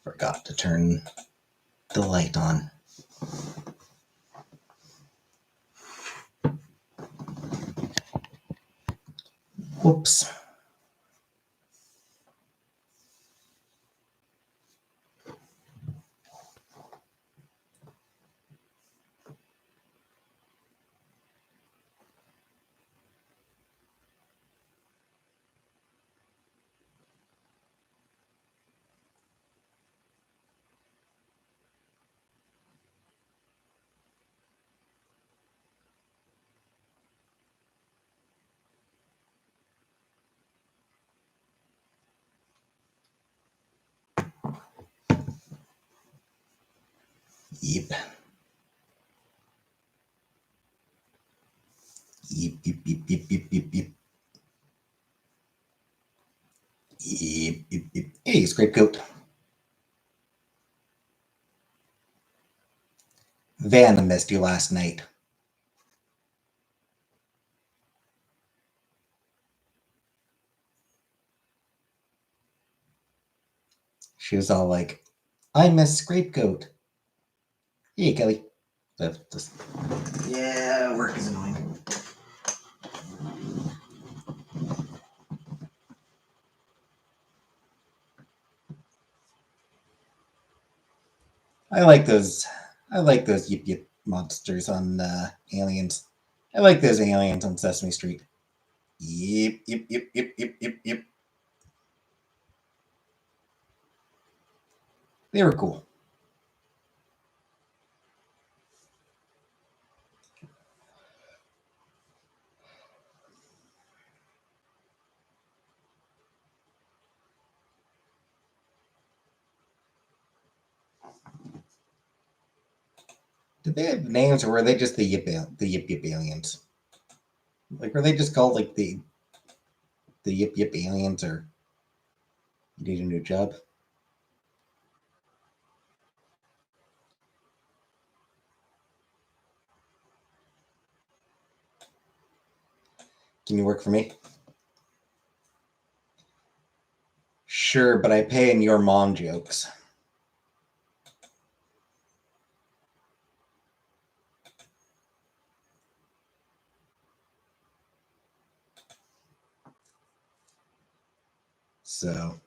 Forgot to turn the light on. Whoops. Yep. Yep, yep, yep, yep, yep, yep, yep. Yep, yep, yep. Hey, Scapegoat. Vanna missed you last night. She was all like, I miss Scapegoat. Hey, Kelly. Yeah, work is annoying. I like those yip yip monsters on Aliens. I like those aliens on Sesame Street. Yip yip yip yip yip yip yip. They were cool. Did they have names, or were they just the yip yip aliens? Like, were they just called like the yip yip aliens, or you need a new job? Can you work for me? Sure, but I pay in your mom jokes. So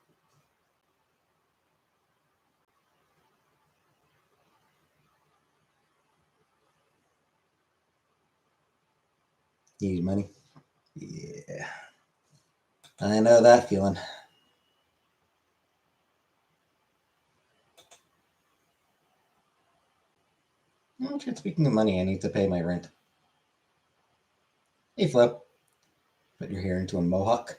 you need money? Yeah. I know that feeling. Oh, shit, speaking of money, I need to pay my rent. Hey, Flo. Put your hair into a mohawk.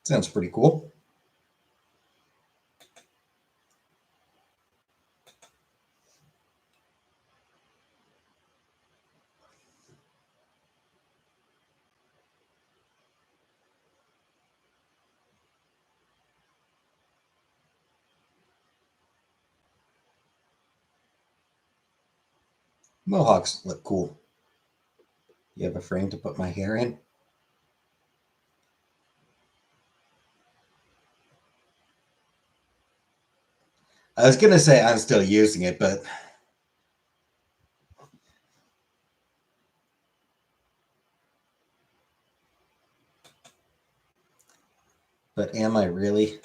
Sounds pretty cool. Mohawks look cool. You have a frame to put my hair in? I was gonna say I'm still using it, but am I really?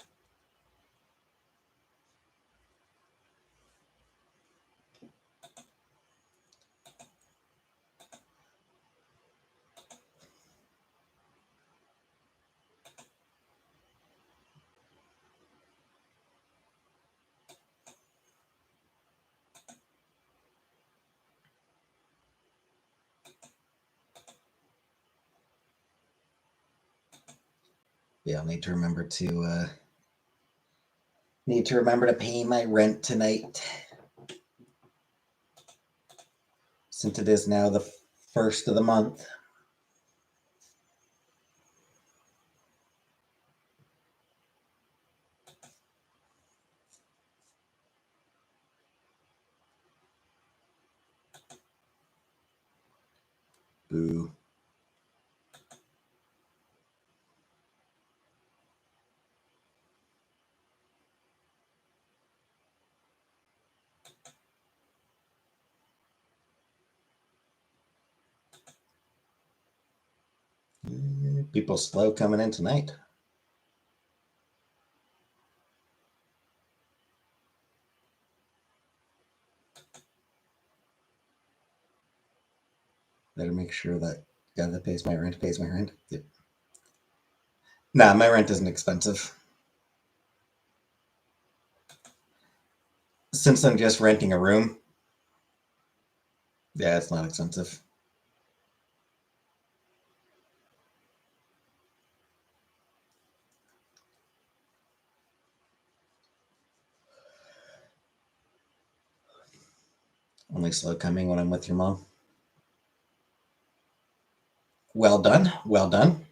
Yeah, I'll need to remember to pay my rent tonight, since it is now the first of the month. Boo. People slow coming in tonight. Better make sure that guy that pays my rent pays my rent. Yep. Nah, my rent isn't expensive. Since I'm just renting a room, yeah, it's not expensive. Only slow coming when I'm with your mom. Well done. Well done.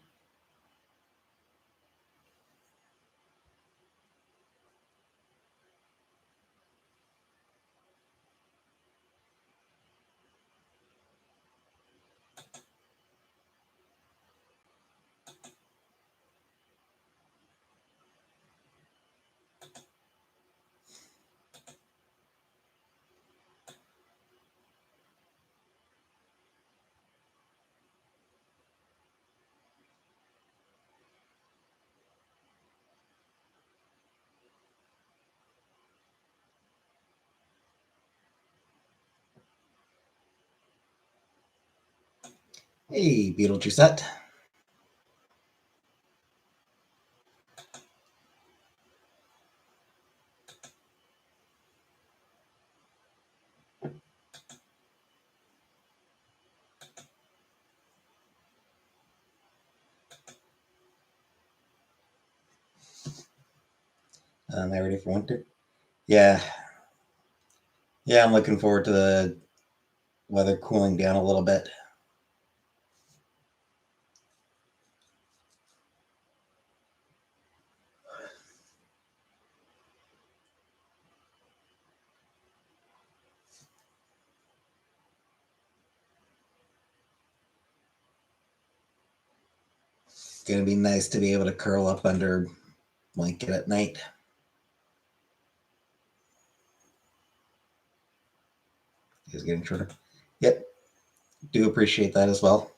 Hey, Beetlejuice. Am I ready for winter? Yeah. Yeah, I'm looking forward to the weather cooling down a little bit. It's going to be nice to be able to curl up under a blanket at night. It's getting shorter. Yep. Do appreciate that as well.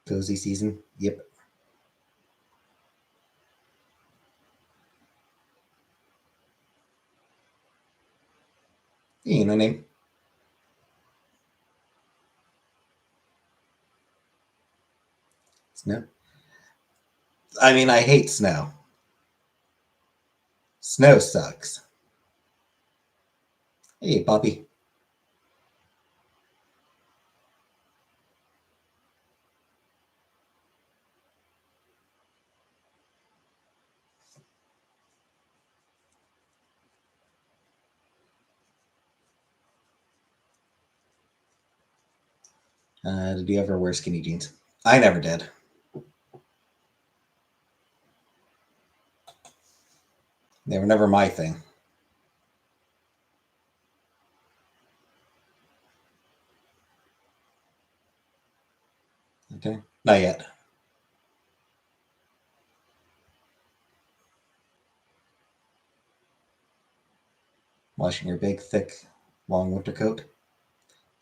Cozy season. Yep. You know name. Snow. I mean, I hate snow. Snow sucks. Hey, Poppy. Did you ever wear skinny jeans? I never did. They were never my thing. Okay. Not yet. Washing your big, thick, long winter coat.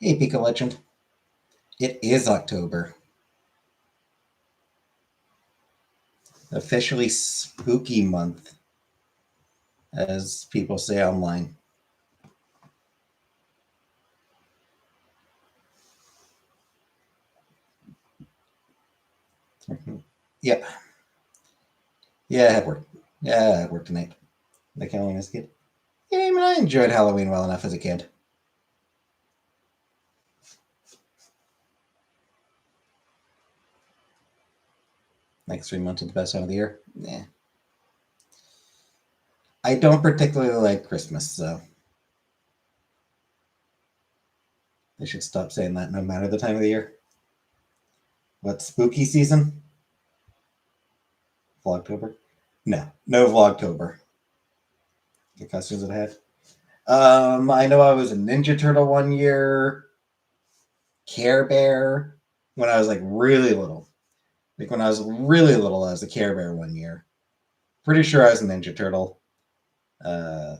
Hey, Pika Legend. It is October. Officially spooky month, as people say online. Yep. Yeah, I had work. Yeah, I had work tonight. Like Halloween as a kid. Yeah, I mean, I enjoyed Halloween well enough as a kid. Next 3 months are the best time of the year. Yeah. I don't particularly like Christmas, so they should stop saying that no matter the time of the year. What, spooky season? Vlogtober? No, no Vlogtober. The costumes that I had. I know I was a Ninja Turtle one year, Care Bear when I was like really little. Like when I was really little, I was a Care Bear one year. Pretty sure I was a Ninja Turtle. I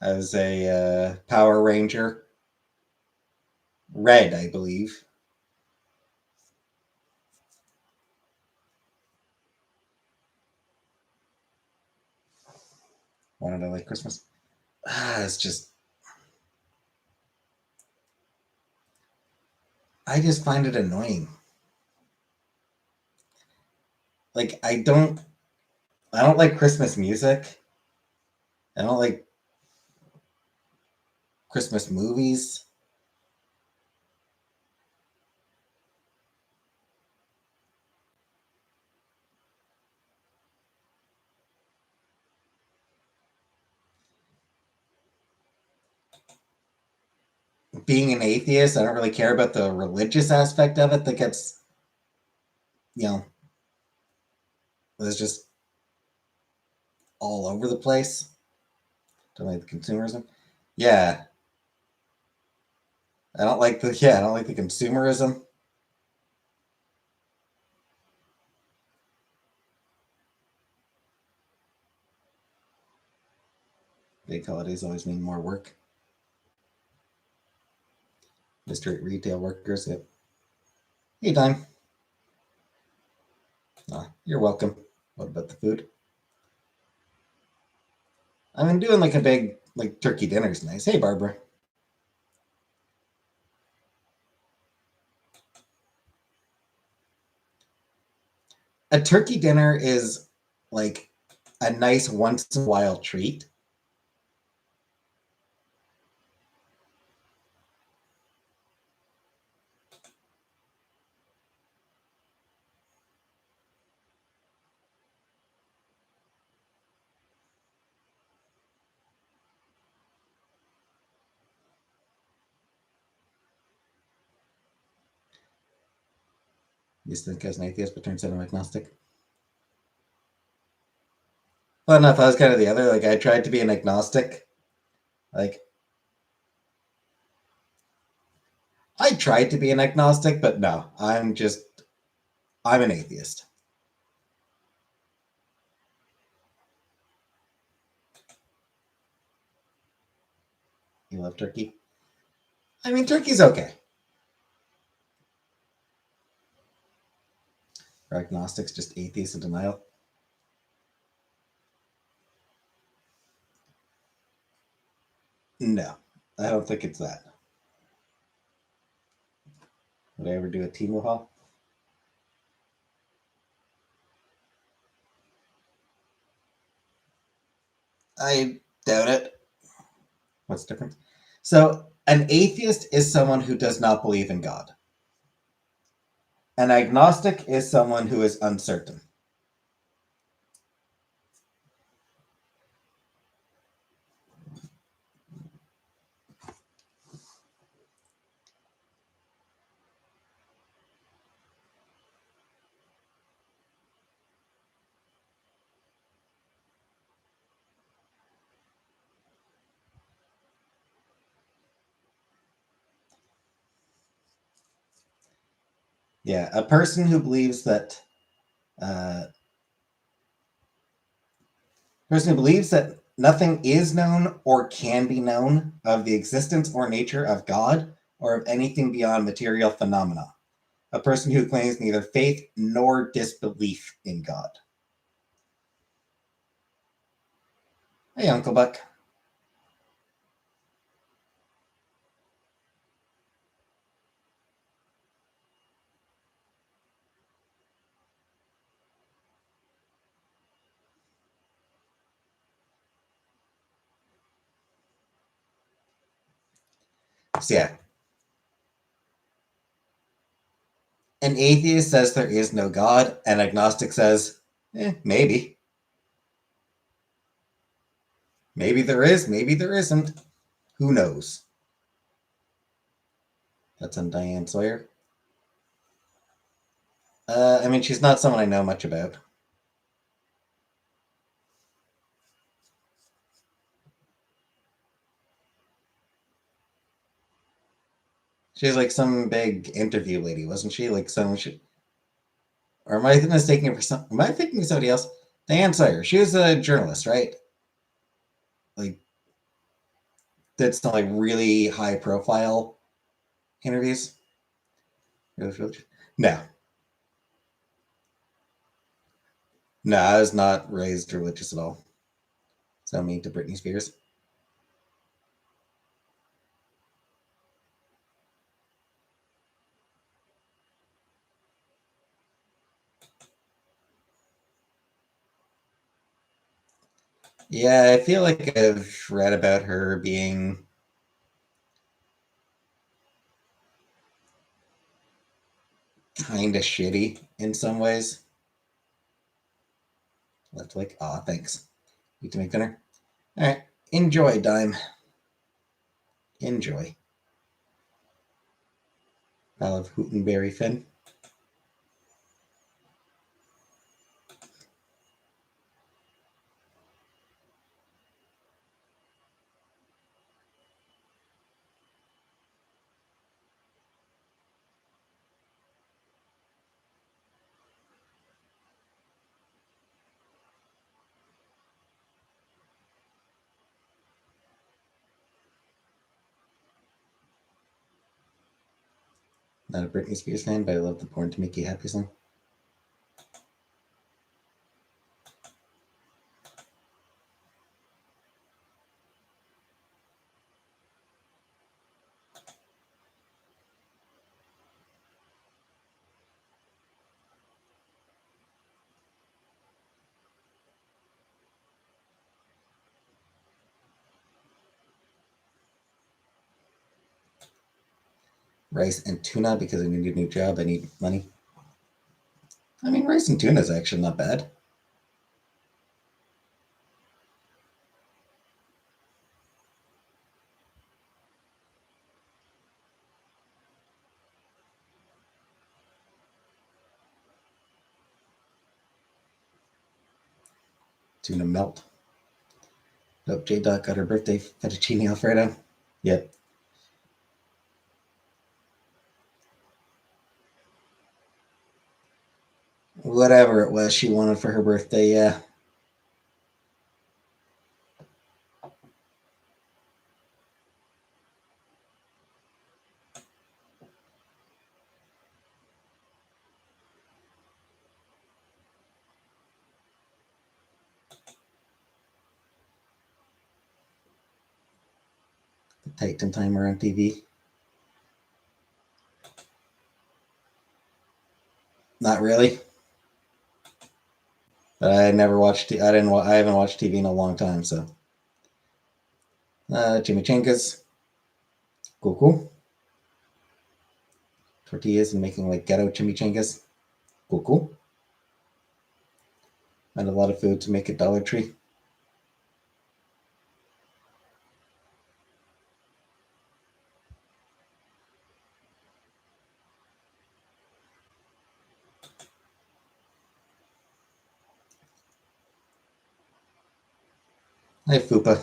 was a Power Ranger. Red, I believe. Why did I like Christmas? It's just, I just find it annoying. Like I don't like Christmas music. I don't like Christmas movies. Being an atheist, I don't really care about the religious aspect of it that gets, you know, it's just all over the place. Don't like the consumerism. Yeah. I don't like the consumerism. Big holidays always mean more work. District retail workers. Yep. Hey, Dime. You're welcome. What about the food? I've been doing like a big like turkey dinner's nice. Hey, Barbara. A turkey dinner is like a nice once in a while treat. Used to think I was an atheist, but turns out I'm agnostic. Well, enough. I was kind of the other. Like I tried to be an agnostic. Like I tried to be an agnostic, but no, I'm an atheist. You love turkey? I mean, turkey's okay. Are agnostics just atheists in denial? No, I don't think it's that. Would I ever do a Timu haul? I doubt it. What's different? So, an atheist is someone who does not believe in God. An agnostic is someone who is uncertain. Yeah, a uh, person who believes that nothing is known or can be known of the existence or nature of God or of anything beyond material phenomena. A person who claims neither faith nor disbelief in God. Hey, Uncle Buck. So, yeah, an atheist says there is no God, an agnostic says, maybe. Maybe there is, maybe there isn't. Who knows? That's on Diane Sawyer. I mean, she's not someone I know much about. She's like some big interview lady, wasn't she? Like some, or am I mistaking her for some? Am I thinking of somebody else? Diane Sawyer. She was a journalist, right? Like did some like really high profile interviews. No, no, I was not raised religious at all. So mean to Britney Spears. Yeah, I feel like I've read about her being kind of shitty in some ways. Left like, aw, thanks. Need to make dinner. All right, enjoy, Dime. Enjoy. I love Hootenberry Finn. Not a Britney Spears fan, but I love the Born to Make You Happy song. Rice and tuna because I need a new job. I need money. I mean, rice and tuna is actually not bad. Tuna melt. Nope, J Dot got her birthday fettuccine Alfredo. Yep. Whatever it was she wanted for her birthday, yeah. The Titan Timer on TV. Not really. But I never watched. I didn't. I haven't watched TV in a long time. So, chimichangas, cool, cool. Tortillas and making like ghetto chimichangas, cool, cool. And a lot of food to make at Dollar Tree. Hi, Fupa.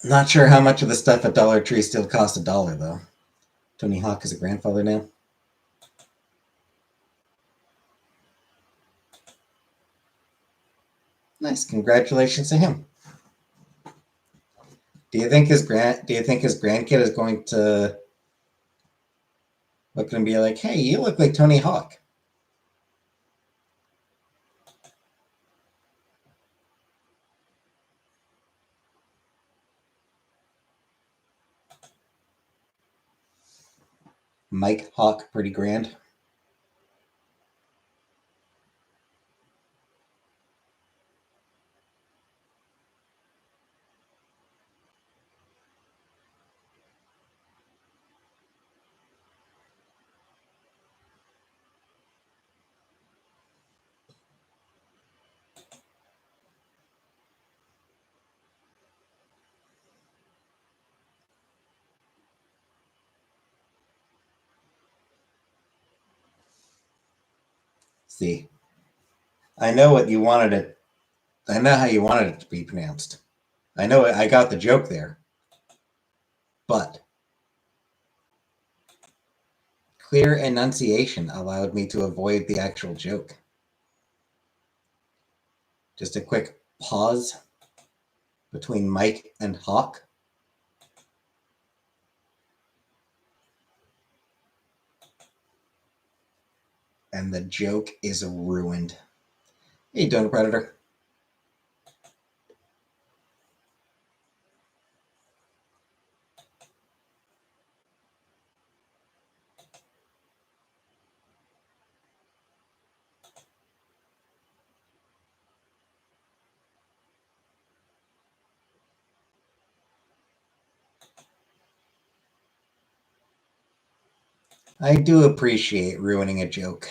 Not sure how much of the stuff at Dollar Tree still costs $1 though. Tony Hawk is a grandfather now. Nice, congratulations to him. Do you think his grandkid is going to look and be like, "Hey, you look like Tony Hawk"? Mike Hawk, pretty grand. See, I know what you wanted it. I know how you wanted it to be pronounced. I know I got the joke there. But clear enunciation allowed me to avoid the actual joke. Just a quick pause between Mike and Hawk. And the joke is ruined. How you doing, Predator? I do appreciate ruining a joke.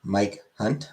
Mike Hunt.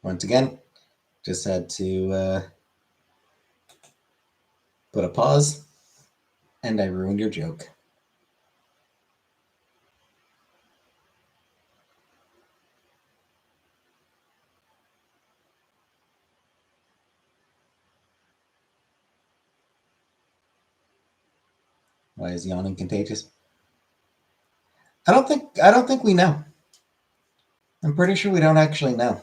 Once again, just had to put a pause, and I ruined your joke. Why is yawning contagious? I don't think we know. I'm pretty sure we don't actually know.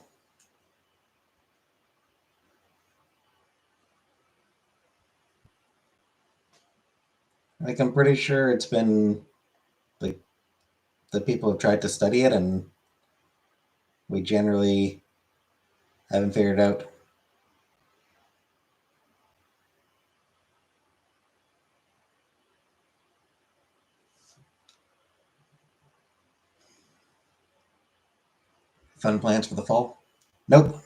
Like I'm pretty sure it's been like the people have tried to study it and we generally haven't figured out. Fun plans for the fall? Nope.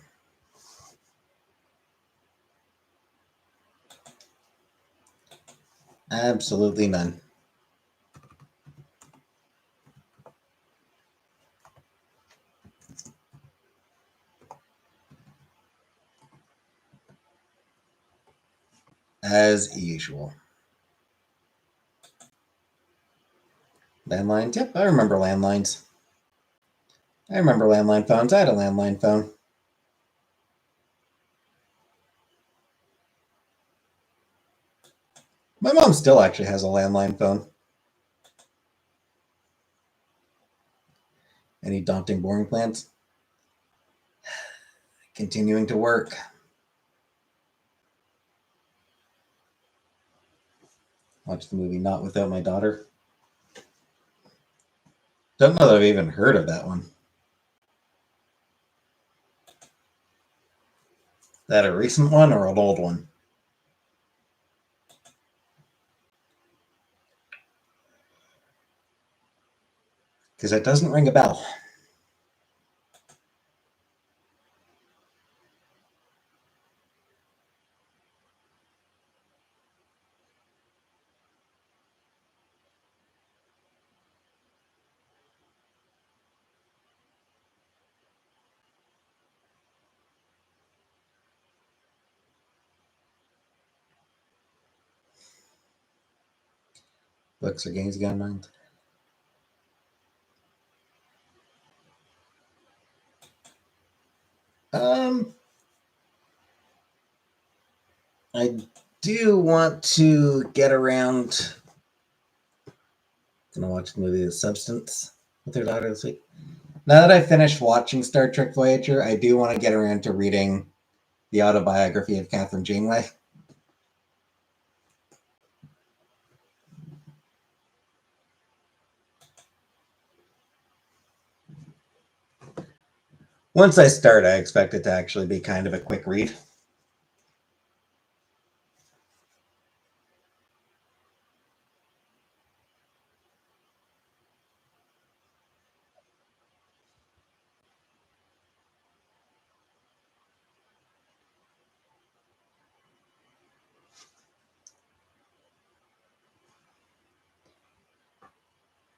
Absolutely none. As usual. Landlines? Yep, I remember landlines. I remember landline phones. I had a landline phone. My mom still actually has a landline phone. Any daunting, boring plans? Continuing to work. Watch the movie Not Without My Daughter. Don't know that I've even heard of that one. Is that a recent one or an old one? Because it doesn't ring a bell. Books or games you got in mind? I do want to get around. Gonna watch the movie The Substance with her daughter this week. Now that I finished watching Star Trek Voyager, I do want to get around to reading the autobiography of Catherine Janeway. Once I start, I expect it to actually be kind of a quick read.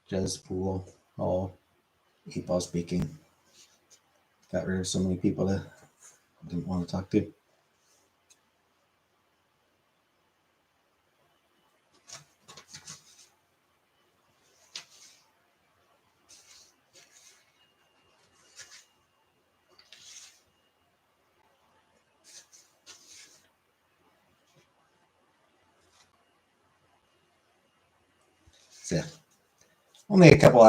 Just pool, all 8-ball speaking. Got rid of so many people that I didn't want to talk to. So only a couple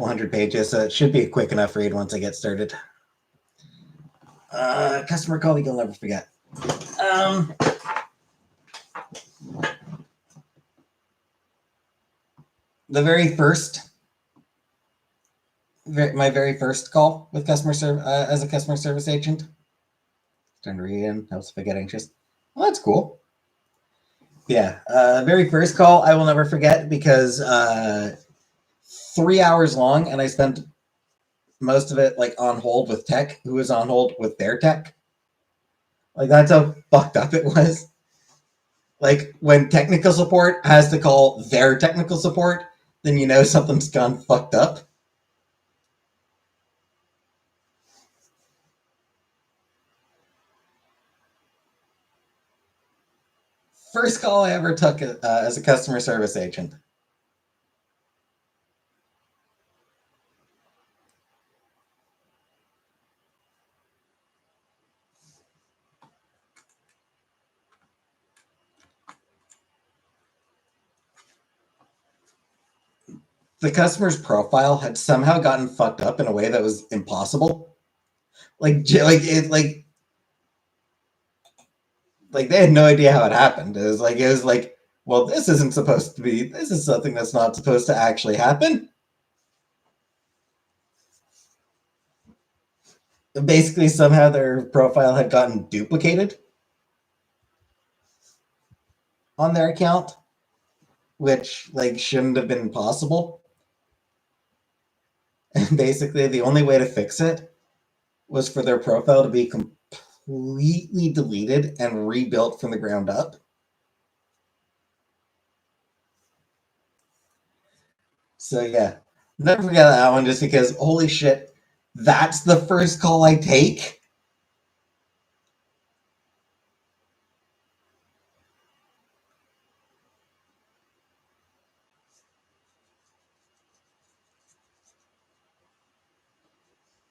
hundred pages, so it should be a quick enough read once I get started. Customer call you'll never forget. The very first, my very first call with customer service as a customer service agent. Starting to read in, helps if I get anxious. Well, that's cool. Yeah, very first call I will never forget because 3 hours long, and I spent most of it like on hold with tech, who was on hold with their tech. Like that's how fucked up it was. Like when technical support has to call their technical support, then you know something's gone fucked up. First call I ever took as a customer service agent. The customer's profile had somehow gotten fucked up in a way that was impossible. Like they had no idea how it happened. It was like, well, this isn't supposed to be. This is something that's not supposed to actually happen. Basically, somehow their profile had gotten duplicated on their account, which like shouldn't have been possible. And basically, the only way to fix it was for their profile to be completely deleted and rebuilt from the ground up. So yeah, never forget that one just because holy shit, that's the first call I take.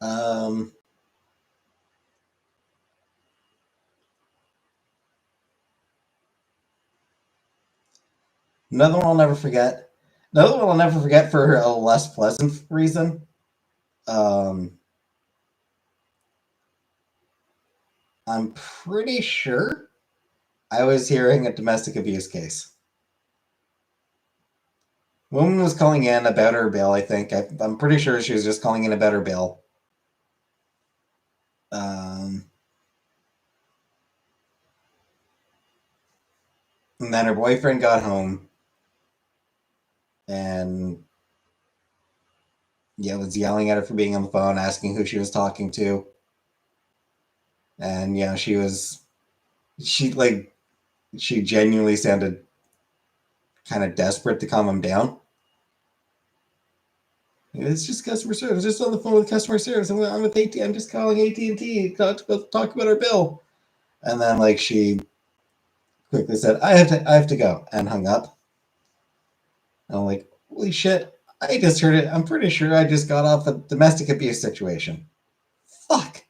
Um, Another one I'll never forget. Another one I'll never forget for a less pleasant reason. Um, I'm pretty sure I was hearing a domestic abuse case. Woman was calling in about her bill, I think. I'm pretty sure she was just calling in about her bill. And then her boyfriend got home and was yelling at her for being on the phone, asking who she was talking to. And she genuinely sounded kind of desperate to calm him down. It's just customer service. Just on the phone with customer service. I'm with AT. I'm just calling AT&T. Talk about our bill. And then like she quickly said, I have to go," and hung up. And I'm like, holy shit! I just heard it. I'm pretty sure I just got off a domestic abuse situation. Fuck.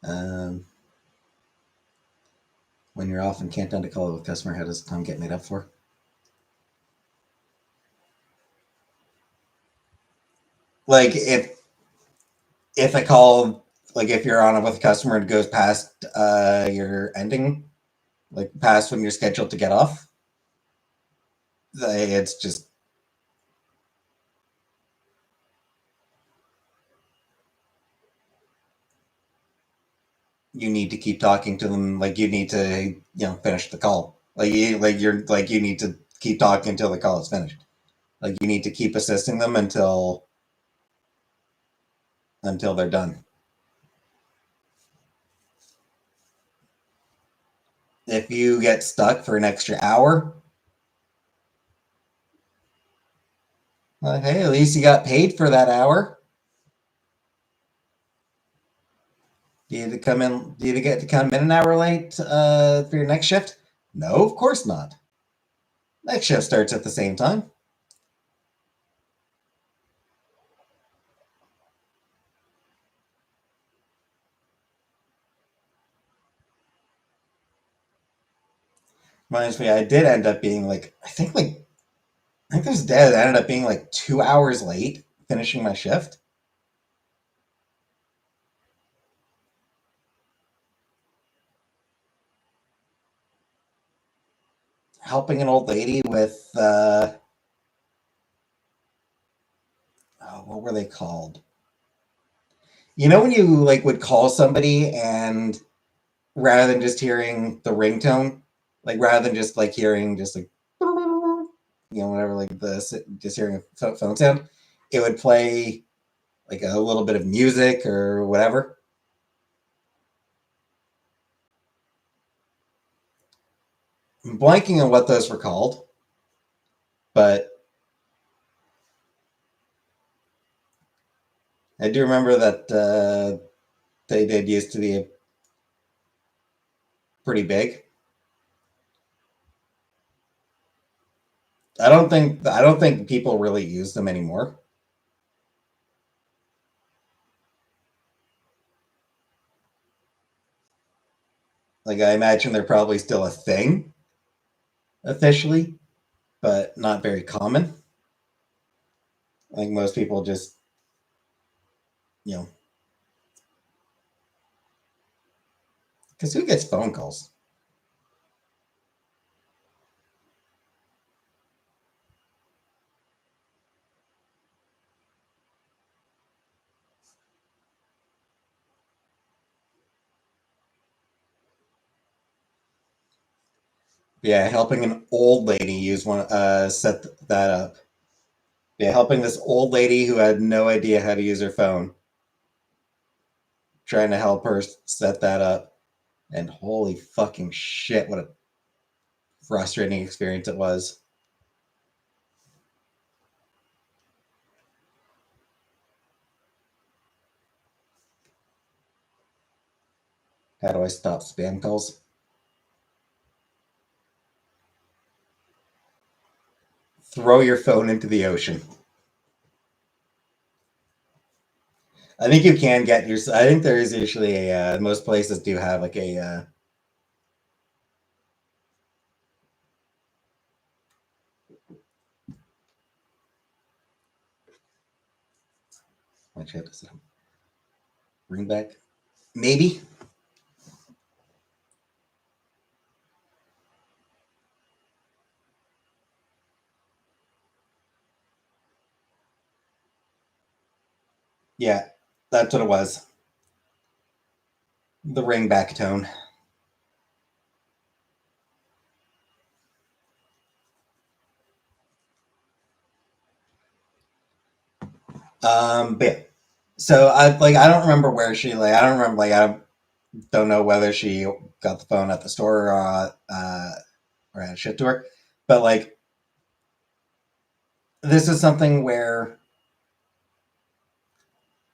Um, when you're off and can't end a call with a customer, how does time get made up for? like if a call, like if you're on it with a customer and it goes past your ending, like past when you're scheduled to get off, it's just you need to keep talking to them. Like you need to finish the call. You need to keep talking until the call is finished. Like you need to keep assisting them until they're done. If you get stuck for an extra hour, hey, at least you got paid for that hour. Do you get to come in an hour late for your next shift? No, of course not. Next shift starts at the same time. Reminds me, I did end up being I think this day I ended up being like 2 hours late finishing my shift. Helping an old lady with what were they called? You know when you like would call somebody and rather than just hearing the ringtone, like rather than just like hearing just like whatever like just hearing a phone sound, it would play like a little bit of music or whatever. I'm blanking on what those were called, but I do remember that they did used to be pretty big. I don't think people really use them anymore. Like I imagine they're probably still a thing officially, but not very common. I think most people just you know because who gets phone calls? Yeah, helping an old lady use one set that up. Yeah, helping this old lady who had no idea how to use her phone, trying to help her set that up. And holy fucking shit, what a frustrating experience it was. How do I stop spam calls? Throw your phone into the ocean. I think you can get your. I think there is usually a. Most places do have like a. Watch out, does it ring back? Maybe. Yeah, that's what it was. The ring back tone. But yeah. So I don't remember where she like I don't remember like don't know whether she got the phone at the store or had shipped to her, but like this is something where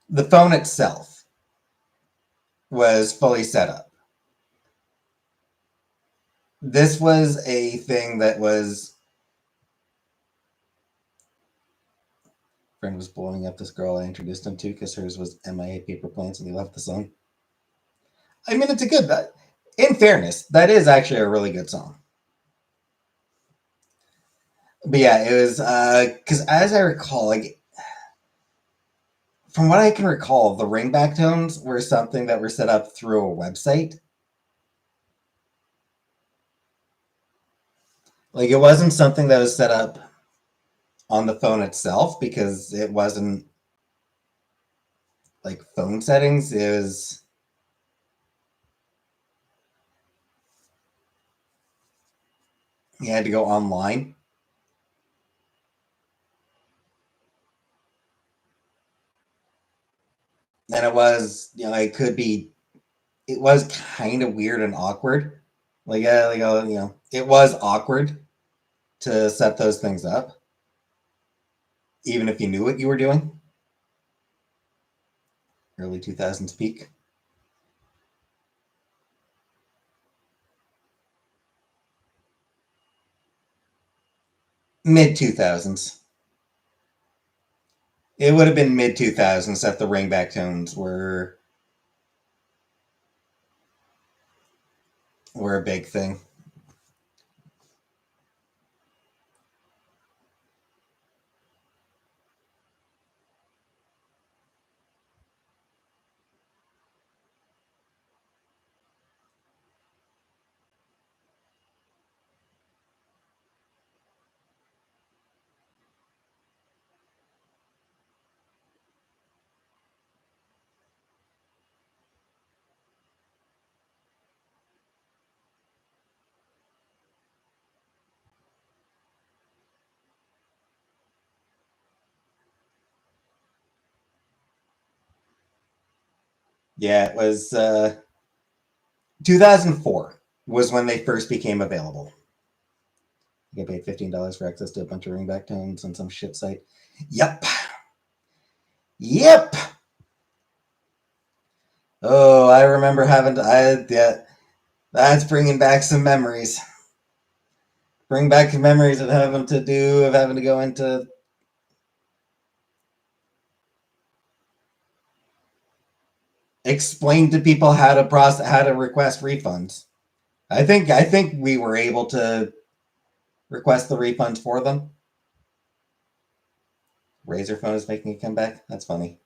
the phone itself was fully set up. This was a thing that was friend was blowing up this girl I introduced him to because hers was MIA paper planes and he left the song. I mean, it's a good. In fairness, that is actually a really good song. But yeah, it was because as I recall, like from what I can recall, the ringback tones were something that were set up through a website. Like, it wasn't something that was set up on the phone itself because it wasn't like phone settings. It was you had to go online. And it was, it was kind of weird and awkward. It was awkward to set those things up, even if you knew what you were doing. Early 2000s peak. Mid 2000s. It would have been mid 2000s that the ringback tones were a big thing. Yeah, it was 2004 was when they first became available. You get paid $15 for access to a bunch of ringback tones on some shit site. Yep. Yep. Oh, I remember yeah, that's bringing back some memories. Bring back memories of having to go into explain to people how to request refunds. I think we were able to request the refunds for them. Razor phone is making a comeback. That's funny.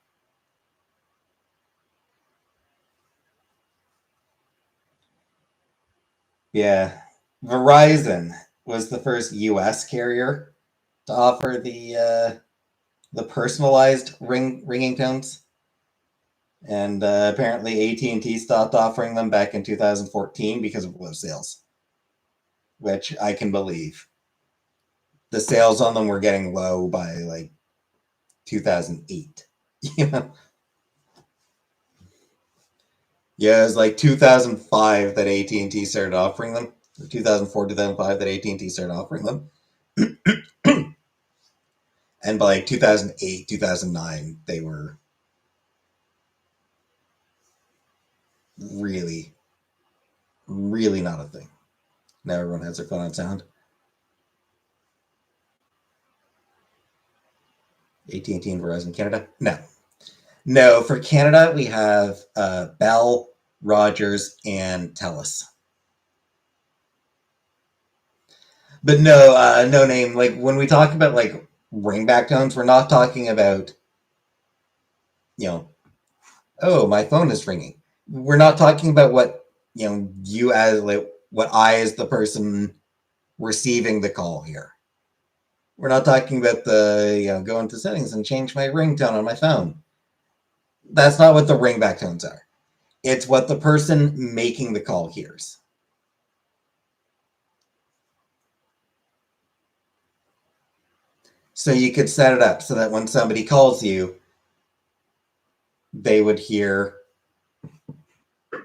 Yeah, Verizon was the first U.S. carrier to offer the personalized ringing tones, and apparently AT&T stopped offering them back in 2014 because of low sales, which I can believe. The sales on them were getting low by like 2008. Yeah, yeah, it was like 2005 that AT&T started offering them. 2004, 2005 that AT&T started offering them. And by like 2008, 2009, they were really, really not a thing. Now everyone has their phone on sound. AT&T and Verizon Canada? No. No, for Canada, we have Bell, Rogers, and TELUS. But no, no name. Like when we talk about like ringback tones, we're not talking about, you know, oh, my phone is ringing. We're not talking about what, you as like what I as the person receiving the call here. We're not talking about go into settings and change my ringtone on my phone. That's not what the ringback tones are. It's what the person making the call hears. So you could set it up so that when somebody calls you, they would hear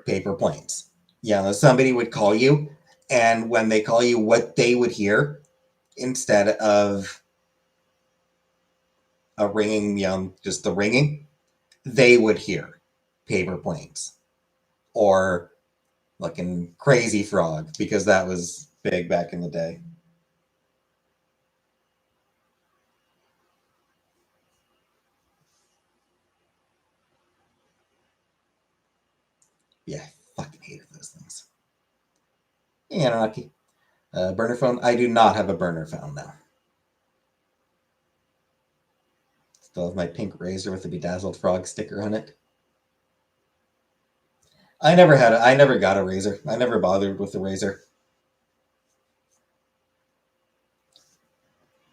paper planes. Yeah, somebody would call you, and when they call you, what they would hear instead of a ringing, just the ringing, they would hear paper planes or looking crazy frog because that was big back in the day. Yeah, I fucking hated those things. Anarchy. Burner phone. I do not have a burner phone now. Still have my pink Razor with the bedazzled frog sticker on it. I never got a Razor. I never bothered with the Razor.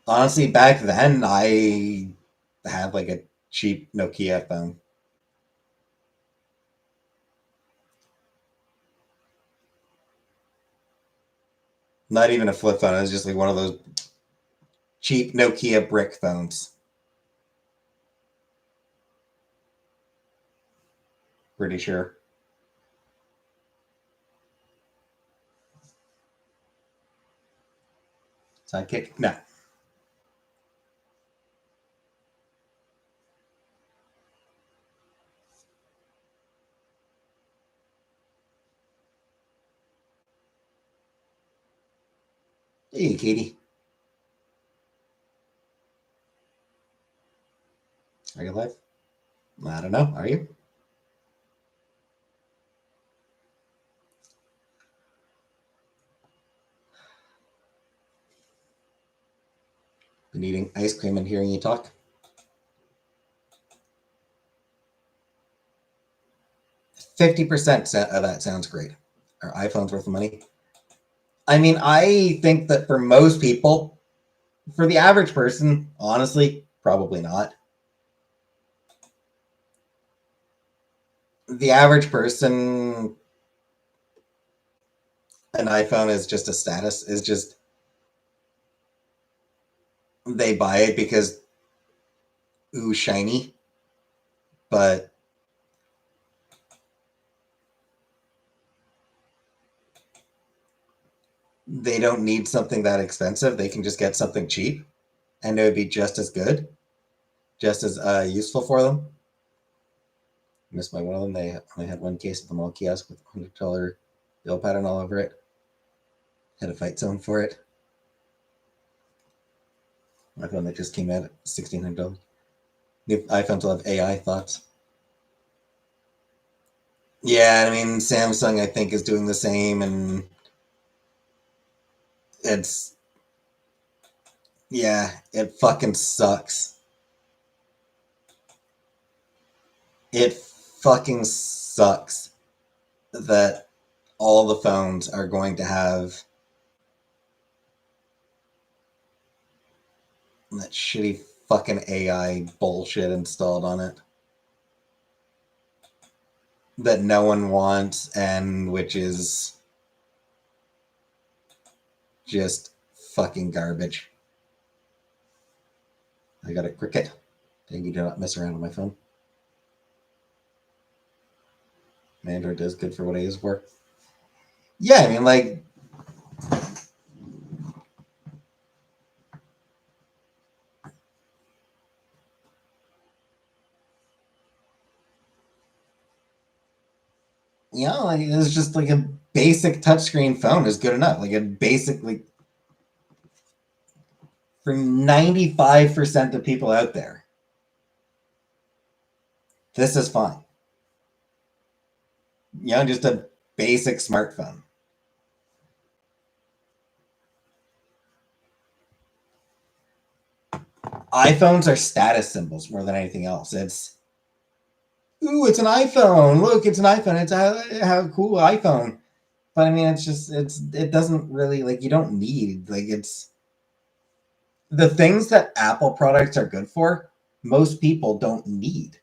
Honestly, back then I had like a cheap Nokia phone. Not even a flip phone. It was just like one of those cheap Nokia brick phones. Pretty sure. Sidekick? No. Hey, Katie. Are you live? I don't know. Are you? Been eating ice cream and hearing you talk. 50% of that sounds great. Are iPhones worth the money? I mean, I think that for most people, for the average person, honestly, probably not. The average person, an iPhone is just a status, is just they buy it because ooh, shiny. But they don't need something that expensive. They can just get something cheap and it would be just as good, just as useful for them. Missed by one of them. They only had one case at the mall kiosk with $100 bill pattern all over it. Had a fight zone for it. iPhone that just came out at $1,600. New iPhones will have AI thoughts. Yeah, I mean, Samsung, I think, is doing the same, and it's, yeah, it fucking sucks. It fucking sucks that all the phones are going to have that shitty fucking AI bullshit installed on it that no one wants, and which is just fucking garbage. I got a Cricket. Thank you, do not mess around with my phone. Android is good for what it is for. Yeah, I mean, like, you know, like, it's just like a basic touchscreen phone is good enough. Like, it basically, for 95% of people out there, this is fine. You know, just a basic smartphone. iPhones are status symbols more than anything else. It's, ooh, it's an iPhone. Look, it's an iPhone. It's a cool iPhone. But I mean, it doesn't really, like, you don't need, like, it's the things that Apple products are good for, most people don't need.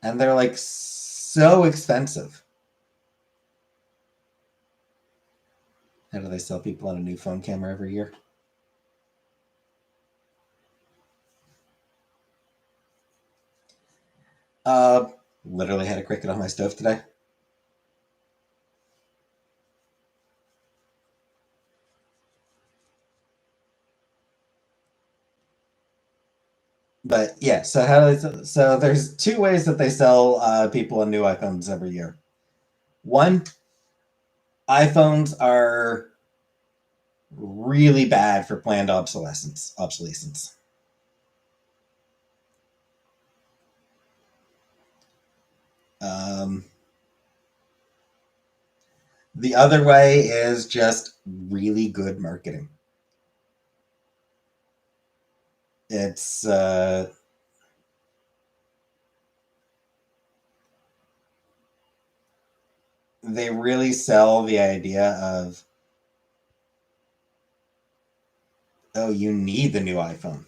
And they're like so expensive. How do they sell people on a new phone camera every year? Uh, Literally had a Cricket on my stove today. But yeah, so so there's two ways that they sell people on new iPhones every year. One, iPhones are really bad for planned obsolescence. Um, the other way is just really good marketing. It's they really sell the idea of, oh, you need the new iPhone.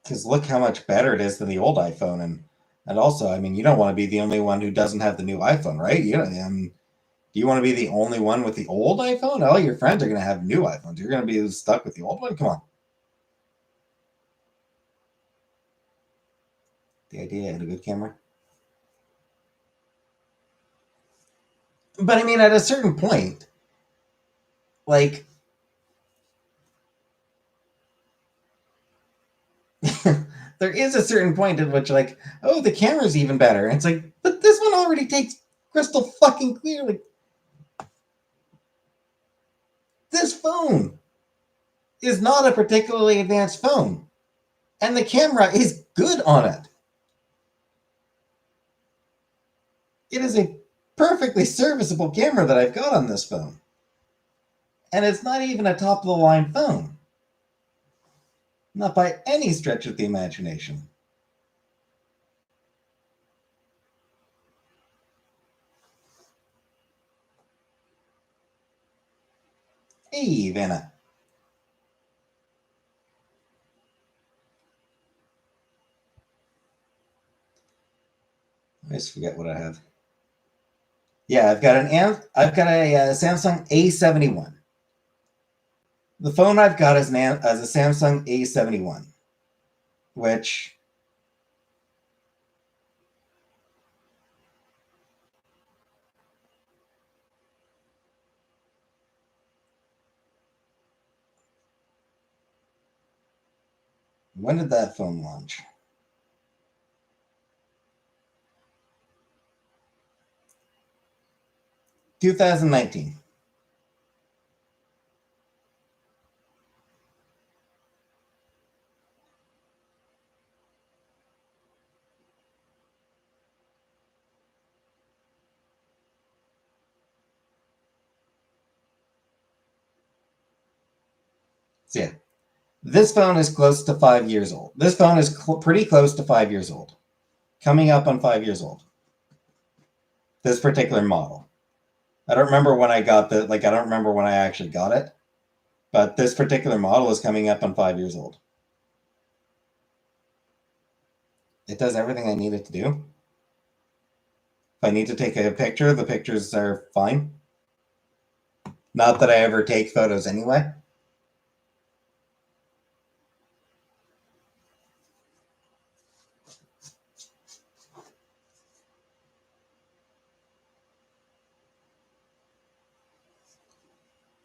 Because look how much better it is than the old iPhone, and also, I mean, you don't want to be the only one who doesn't have the new iPhone, right? You know, do you want to be the only one with the old iPhone? All your friends are going to have new iPhones. You're going to be stuck with the old one. Come on. The idea had a good camera, but I mean, at a certain point, like there is a certain point at which, like, oh, the camera's even better. And it's like, but this one already takes crystal fucking clear. Like, this phone is not a particularly advanced phone, and the camera is good on it. It is a perfectly serviceable camera that I've got on this phone, and it's not even a top of the line phone, not by any stretch of the imagination. Hey, Vanna. I always forget what I have. Yeah, I've got a Samsung A71. The phone I've got is as a Samsung A71, which when did that phone launch? 2019. So yeah, this phone is close to 5 years old. This phone is pretty close to 5 years old, coming up on 5 years old. This particular model. I don't remember when I got the like. I don't remember when I actually got it, but this particular model is coming up on 5 years old. It does everything I need it to do. If I need to take a picture, the pictures are fine. Not that I ever take photos anyway.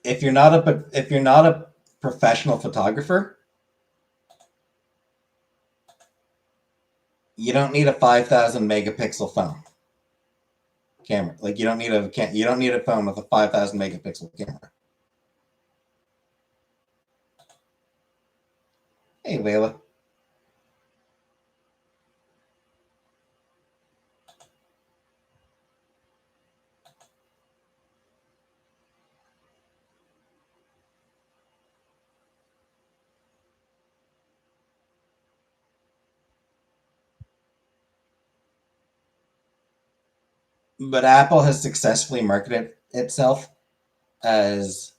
If you're not a professional photographer, you don't need a 5,000 megapixel phone camera. Like you don't need a phone with a 5,000 megapixel camera. Hey, Layla. But Apple has successfully marketed itself as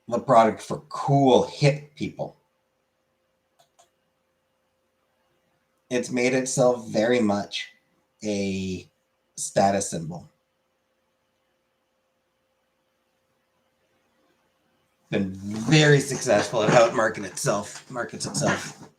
the product for cool, hip people. It's made itself very much a status symbol. Been very successful at how it markets itself.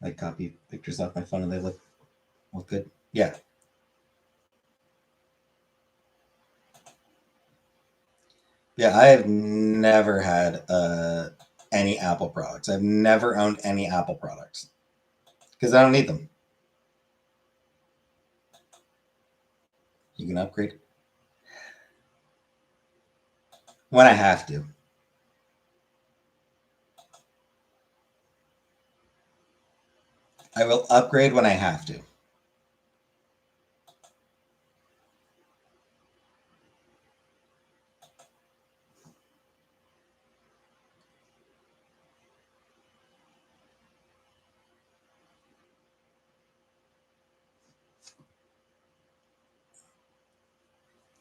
I copy pictures off my phone and they look good. Yeah. Yeah, I have never had a any Apple products. I've never owned any Apple products because I don't need them. You can upgrade when I have to. I will upgrade when I have to.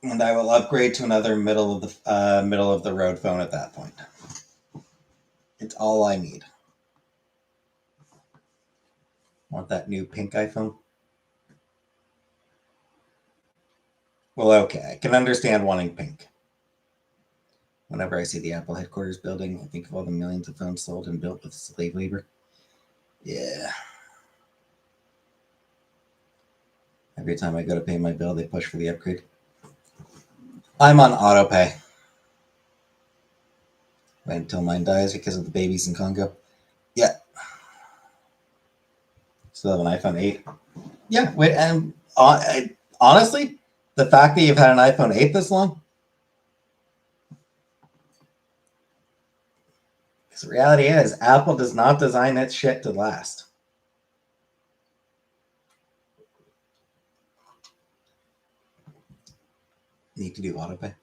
And I will upgrade to another middle of the road phone at that point. It's all I need. Want that new pink iPhone? Well, okay, I can understand wanting pink. Whenever I see the Apple headquarters building, I think of all the millions of phones sold and built with slave labor. Yeah. Every time I go to pay my bill, they push for the upgrade. I'm on auto pay. Wait until mine dies because of the babies in Congo. Yeah. Still have an iPhone 8. Yeah, wait, and honestly, the fact that you've had an iPhone 8 this long, because the reality is, Apple does not design its shit to last. Need to do autopay.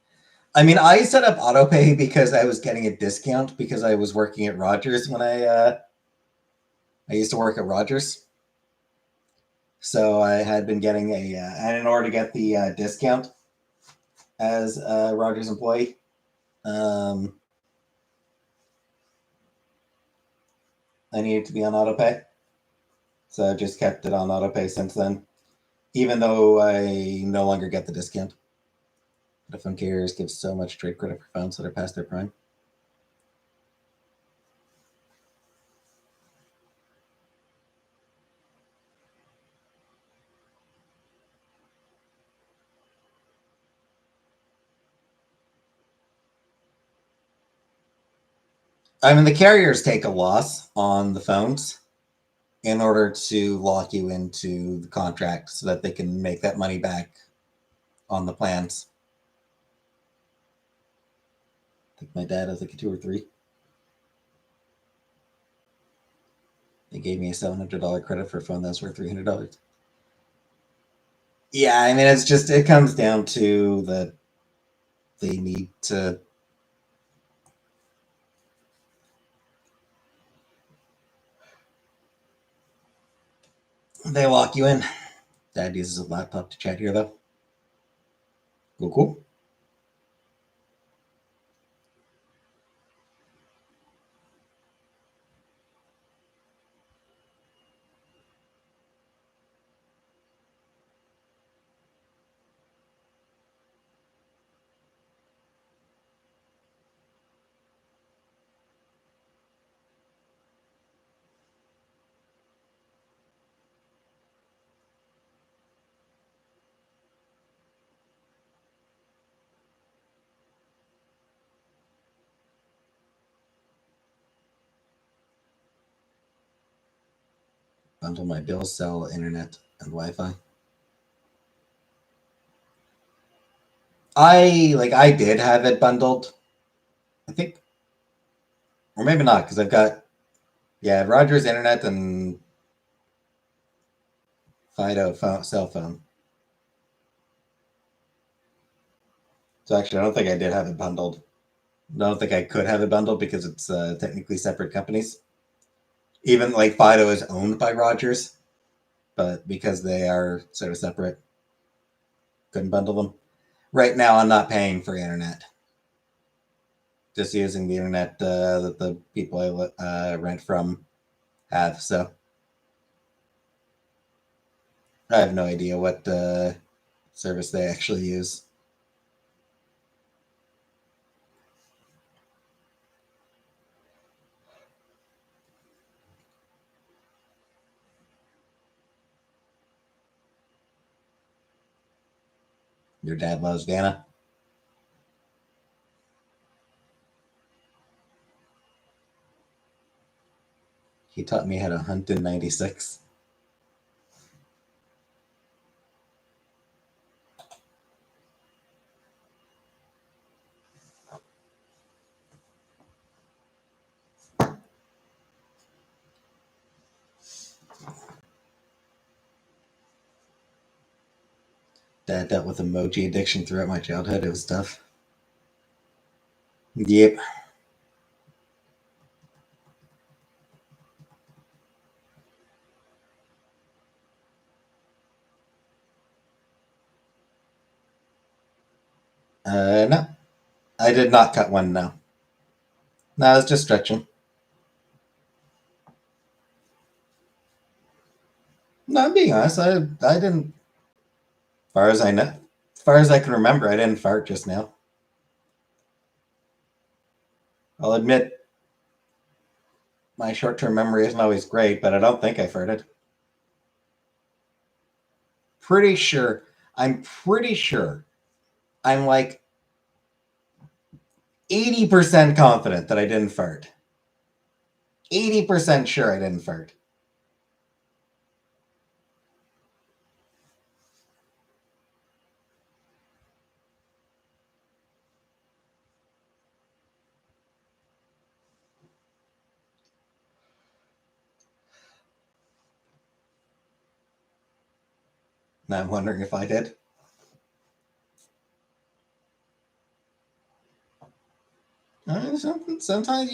I mean, I set up autopay because I was getting a discount because I was working at Rogers when I used to work at Rogers. So I had been getting and in order to get the discount as a Rogers employee, I needed to be on autopay. So I've just kept it on autopay since then, even though I no longer get the discount. The phone carriers give so much trade credit for phones that are past their prime. I mean, the carriers take a loss on the phones in order to lock you into the contract so that they can make that money back on the plans. I think my dad has like a 2 or 3. They gave me a $700 credit for a phone that's worth $300. Yeah, I mean, it comes down to that they need to. They lock you in. Dad uses a laptop to chat here, though. Cool. Bundle my bills, sell internet and Wi-Fi. I did have it bundled, I think, or maybe not because I've got Rogers internet and Fido cell phone. So actually, I don't think I did have it bundled. I don't think I could have it bundled because it's technically separate companies. Even like Fido is owned by Rogers, but because they are sort of separate, couldn't bundle them. Right now, I'm not paying for internet. Just using the internet that the people I rent from have. So I have no idea what service they actually use. Your dad loves Dana. He taught me how to hunt in 96. Dad dealt with emoji addiction throughout my childhood. It was tough. Yep. No. I did not cut one, no. No, I was just stretching. No, I'm being honest. I didn't, as far as I know, as far as I can remember, I didn't fart just now. I'll admit my short-term memory isn't always great, but I don't think I farted. Pretty sure. I'm pretty sure. I'm like 80% confident that I didn't fart. 80% sure I didn't fart. Now I'm wondering if I did. Sometimes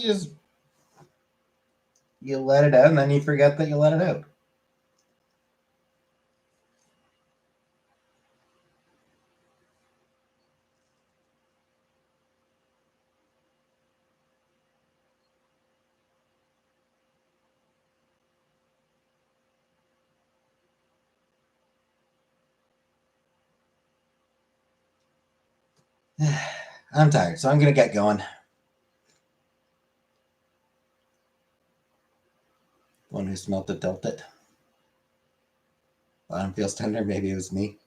you let it out and then you forget that you let it out. I'm tired, so I'm gonna get going. One who smelt it dealt it. Bottom feels tender. Maybe it was me.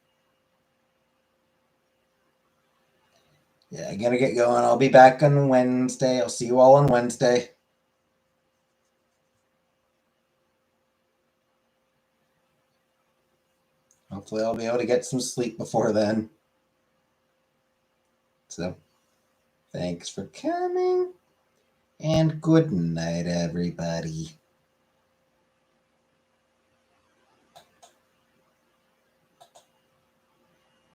Yeah, I gotta get going. I'll be back on Wednesday. I'll see you all on Wednesday. Hopefully, I'll be able to get some sleep before then. So, thanks for coming, and good night, everybody.